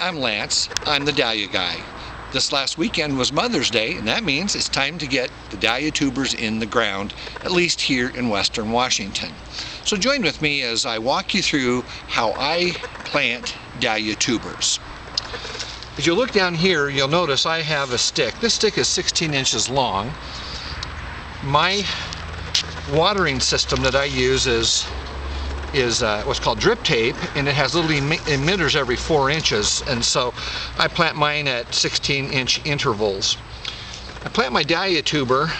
I'm Lance. I'm the Dahlia Guy. This last weekend was Mother's Day, and that means it's time to get the dahlia tubers in the ground, at least here in Western Washington. So join with me as I walk you through how I plant dahlia tubers. As you look down here, you'll notice I have a stick. This stick is 16 inches long. My watering system that I use is what's called drip tape, and it has little emitters every 4 inches, and so I plant mine at 16-inch intervals. I plant my dahlia tuber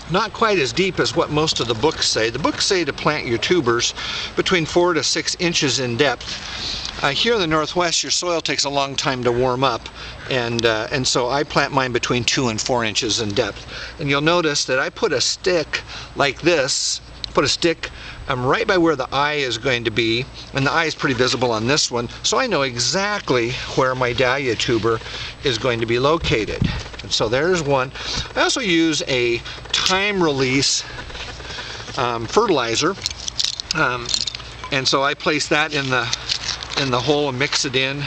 not quite as deep as what most of the books say. The books say to plant your tubers between 4 to 6 inches in depth. Here in the Northwest, your soil takes a long time to warm up, and so I plant mine between 2 and 4 inches in depth. And you'll notice that I put a stick like this, right by where the eye is going to be, and the eye is pretty visible on this one, so I know exactly where my dahlia tuber is going to be located. And so there's one. I also use a time release fertilizer, and so I place that in the hole and mix it in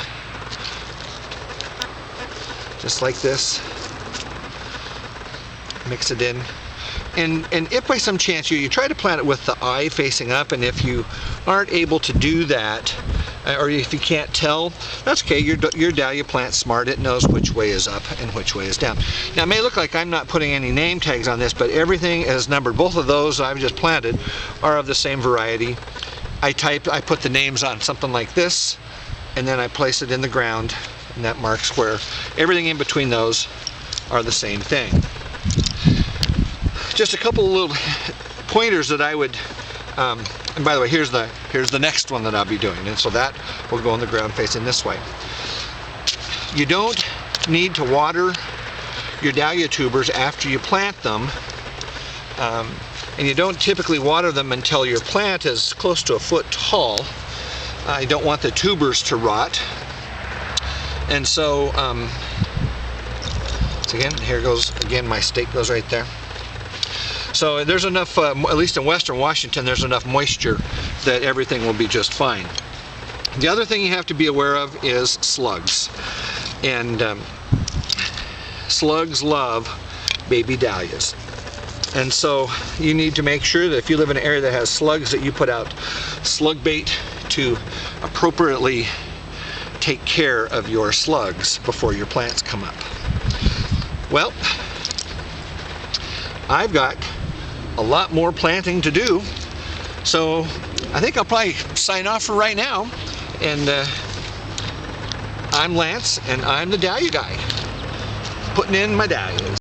just like this. Mix it in. And if by some chance you try to plant it with the eye facing up, and if you aren't able to do that, or if you can't tell, that's okay. Your dahlia plant's smart. It knows which way is up and which way is down. Now it may look like I'm not putting any name tags on this, but everything is numbered. Both of those I've just planted are of the same variety. I put the names on something like this, and then I place it in the ground, and that marks where everything in between those are the same thing. Just a couple of little pointers that I would, and by the way, here's the next one that I'll be doing, and so that will go on the ground facing this way. You don't need to water your dahlia tubers after you plant them, and you don't typically water them until your plant is close to a foot tall. You don't want the tubers to rot, and so again, here goes again, my stake goes right there. So there's enough, at least in Western Washington, there's enough moisture that everything will be just fine. The other thing you have to be aware of is slugs. And slugs love baby dahlias. And so you need to make sure that if you live in an area that has slugs, that you put out slug bait to appropriately take care of your slugs before your plants come up. Well, I've got a lot more planting to do, so I think I'll probably sign off for right now. And I'm Lance, and I'm the Dahlia Guy, putting in my dahlias.